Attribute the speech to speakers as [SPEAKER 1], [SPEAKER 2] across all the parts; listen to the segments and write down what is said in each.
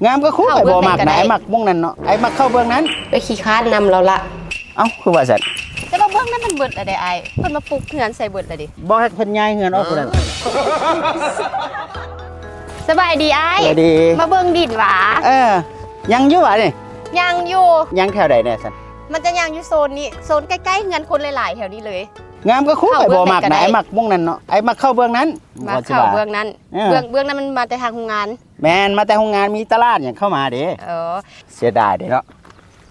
[SPEAKER 1] งามก็คู่ไปบ่มักนะไอ้มักม่วงนั้นเนาะไอ้มักเข้าเบื้องนั้น
[SPEAKER 2] ไปขี้ค้านนำเราละ
[SPEAKER 1] เอ้าคือว่าซั่น
[SPEAKER 2] แต่ว่าเบื้องนั้นมันเบิดอะไรไอ้เพิ่นมาปลูกเฮือนใส่เบิดเลยดิ
[SPEAKER 1] บ่ให้เพิ่นย้ายเฮือนออกพุ่นน่ะ
[SPEAKER 2] สบายดีไอ้
[SPEAKER 1] สวัสดี
[SPEAKER 2] มาเบิ่งดินหวา
[SPEAKER 1] ยังอยู่หวะนี่
[SPEAKER 2] ยังอยู่
[SPEAKER 1] ยังแถวใดเนี่ยซั่น
[SPEAKER 2] มันจะยังอยู่โซนนี้โซนใกล้ๆเฮือนคนหลายๆแถวนี้เลย
[SPEAKER 1] งามก็คู่ไปบ่มักนะไอ้มักม่วงนั้นเนาะไอ้มักเข้าเบื้องนั้น
[SPEAKER 2] มาเข้าเบื้องนั้นเบื้องนั้นมันมาแต่ทางโรงงาน
[SPEAKER 1] แม่นมาแต่โรงงานมีตลาดหยังเข้ามาเด้เสียดายเด้เนาะ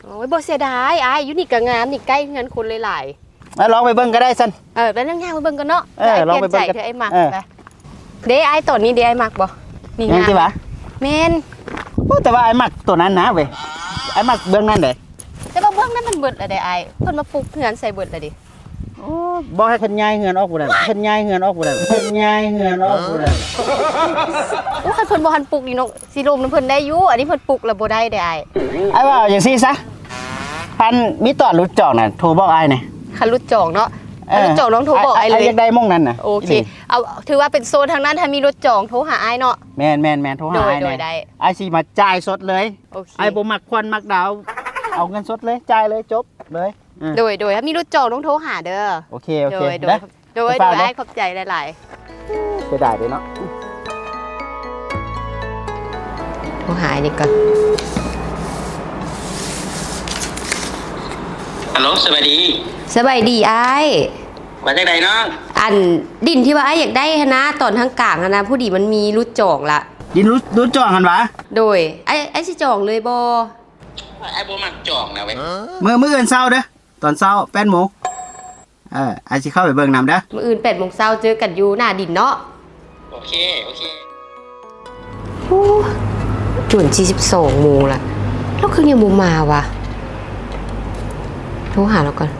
[SPEAKER 2] โอ้ยบ่เสียดายอ้ายอยู่นี่ก็งามนี่ใกล้เฮือนคนหลาย
[SPEAKER 1] ๆมาลองไปเบิ่งก็ได้ซั่น
[SPEAKER 2] ไปนั่งย่างไปเบิ่งกันเนาะ
[SPEAKER 1] ลองไปเบิ่ง
[SPEAKER 2] กันไอ้มักไปเด้ไอ้ตอนนี้เด้ไอ้มักบ่นี่งาม
[SPEAKER 1] สิวะ
[SPEAKER 2] แม่น
[SPEAKER 1] แต่ว่าไอ้มักตัวนั้นนะเว้ยไอ้มักเบื้องนั้นเด้
[SPEAKER 2] แต่ว่าเบื้องนั้นมันเบิดอะไรไอ้เพิ่นมาปลูกเฮือนใส่เบิดเลยดิ
[SPEAKER 1] บ่ให้เพิ่นย้ายเฮือนออกพุ่นน่ะเพิ่นย้ายเฮือนออกพุ่นน่ะเพิ่นย้ายเฮือนออกพุ่นน่ะ
[SPEAKER 2] โอ้คันเพิ่นบ่ทันปลูกนี่เนาะสิลมน้ำเพิ่นได้อยู่อันนี้เพิ่นปลูกแล้วบ่ได้เด้ไอ้
[SPEAKER 1] ว่าอย่างซี่ซะพันมีตอดรุดจอกน่ะโทรบอกอ้ายนี่
[SPEAKER 2] คันรุดจอกเนาะรุดจอกน้องโทรบอกอ้ายเลย
[SPEAKER 1] อยากได้ม่งนั้นน่ะ
[SPEAKER 2] โอเคเอาถือว่าเป็นโซนทางนั้นถ้ามีรถจองโทรหาอ้ายเนาะ
[SPEAKER 1] แม่นโทรหาอ้ายได้อ้ายสิมาจ่ายสดเลยอ้ายบ่มักควันมักดาวเอาเงินสดเลยจ่ายเลยจบเลย
[SPEAKER 2] โดยถ้ามีรถจองต้องโทรหาเด้อ
[SPEAKER 1] โอเค
[SPEAKER 2] โดยอ้ายขอบใจหลาย
[SPEAKER 1] ๆเสียดายเด้เนาะ
[SPEAKER 2] โทรหานี่ก่อน
[SPEAKER 3] ฮัลโหลสวัส
[SPEAKER 2] ดีอ้าย
[SPEAKER 3] มาจากไหนเนาะ
[SPEAKER 2] อันดินที่ว่าอ้ายอยากได้นะตอนทางกลางนะผู้ดีมันมีรถจองละ
[SPEAKER 1] ดินรุดจองกันวะ
[SPEAKER 2] โดยไอ้สิจองเลยบ่
[SPEAKER 3] ไอ้บ่มักจองนะเว้ย
[SPEAKER 1] มื้ออื่นเช้าเด้อตอนเช้า8 โมงไอ้สิเข้าไปเบิ่งนำเด้อ
[SPEAKER 2] มื้ออื่น8 โมงเช้าเจอกันอยู่หน้าดินเนาะ
[SPEAKER 3] โอเค
[SPEAKER 2] โอ้จวน42 โมงละแล้วคือยังบ่มาวะโทรหาเราก่อน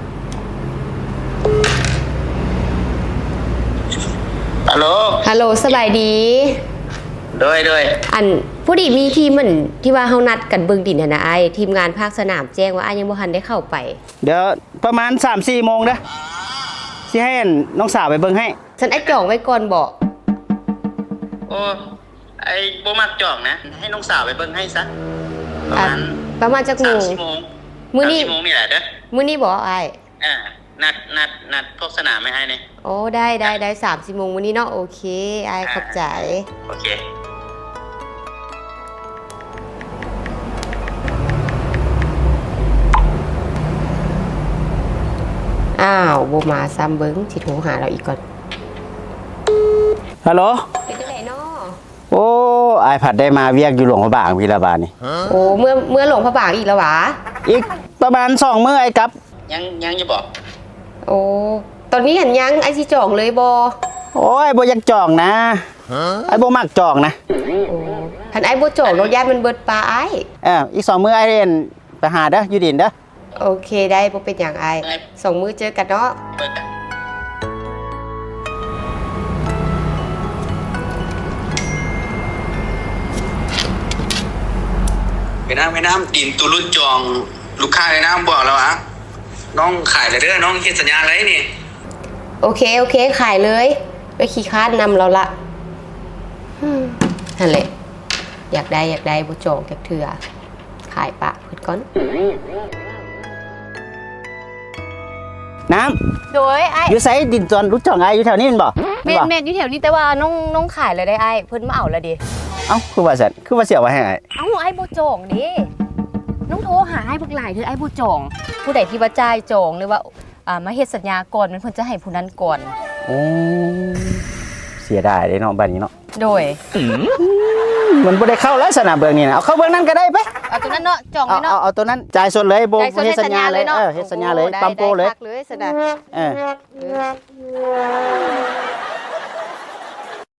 [SPEAKER 3] ฮัลโหล
[SPEAKER 2] สบายดี
[SPEAKER 3] โดย
[SPEAKER 2] อันผู้ดีมีทีมเหมือนที่ว่าเฮานัดกันเบิ่งดินนะไอ้ทีมงานภาคสนามแจ้งว่าอ้ายยังบ่ทันได้เข้าไป
[SPEAKER 1] เดี๋ยวประมาณ 3-4 โมงเด้อสิให้น้องสาวไปเบิ่งให้
[SPEAKER 2] ฉันไอ้จองไว้ก่อนบ่
[SPEAKER 3] โอ้ไอ้บ่มักจองนะให้น้องสาวไปเบิ่งให้ซะ
[SPEAKER 2] ประมาณจักโมงมื้อนี้
[SPEAKER 3] นี่แหละเด้อ
[SPEAKER 2] มื้อนี้บ่อ้าย
[SPEAKER 3] นัดพบสนามให้เนี่ย
[SPEAKER 2] โอ้ได้3-4 โมงมื้อนี้เนาะโอเคอ้ายขอบใจ
[SPEAKER 3] โอเค
[SPEAKER 2] อ้าวบ่มาซ้ำเบิ่งสิโทรหาเราอีกก่อน
[SPEAKER 1] ฮัลโหล
[SPEAKER 2] เป็นจังได๋เนาะ
[SPEAKER 1] โอ้อ้ายผัดได้มาเวียกอยู่หลวงพระบางพี่ละบาดนี่
[SPEAKER 2] โอ้เมื่อหลวงพระบางอีกแล้วหวะ
[SPEAKER 1] อีกประมาณ2 มื้อไอ้กลับ
[SPEAKER 3] ยังจะบอก
[SPEAKER 2] โอ้ตอนนี้หันยังไอ้สิจองเลยบ่
[SPEAKER 1] โอ้ยบ่อยากจองนะไอ้บ่มักจองนะ
[SPEAKER 2] โอ้คันไอ้บ่จองเนาะญาติมันเบิดปลาไอ้
[SPEAKER 1] อีก2 มื้อไอ้เรียนไปหาเด้ออยู่ดินเด้อ
[SPEAKER 2] โอเคได้บ่เป็นหยังไอ้2 มื้อเจอกันเนาะ
[SPEAKER 3] ไปน้ำดินตุลุจองลูกค้าเลยน้ำบอกแล้วน้องขายเลยเด้อน้องเขียนสัญญาอะไรนี่
[SPEAKER 2] โอเคขายเลยไปขี้ค้านนำเราละนั่นแหละอยากได้บ่จองจักเทื่อขายปะเพิ่นก่อน
[SPEAKER 1] น้ำ
[SPEAKER 2] โดยไอ้
[SPEAKER 1] อยู่ไสดินจอนรุดจองไอ้อยู่แถวนี้แม่นบ่
[SPEAKER 2] แม่นอยู่แถวนี้แต่ว่าน้องขายเลยได้ไอ้เพิ่นมาเอาแล้วดิ
[SPEAKER 1] คือว่าซั่นคือว่าเสียไว้ให้ไอ้
[SPEAKER 2] ไอ้บ่จองดิน้องโทรหาไอ้บักหลายเด้อไอ้บ่จองผู้ใดที่ว่าจ่ายจองหรือว่ามาเฮ็ดสัญญาก่อนมันเพิ่นจะให้ผู้นั้นก่อน
[SPEAKER 1] โอ้เสียดายเด้เนาะบัดนี้เนาะ
[SPEAKER 2] โดย
[SPEAKER 1] มันบ่ได้เข้าแล้วสนามเบิ่งนี่นะเอาเข้าเบิ่งนั้นก็ได้ไป
[SPEAKER 2] เอาตัวนั้นเนาะจองไว้เนาะ
[SPEAKER 1] เอาตัวนั้นจ่ายสดเลยบ่เฮ็ดสัญญาเลยเฮ็ดสัญญาเลยปั๊มโปเลย
[SPEAKER 2] เลยสนะ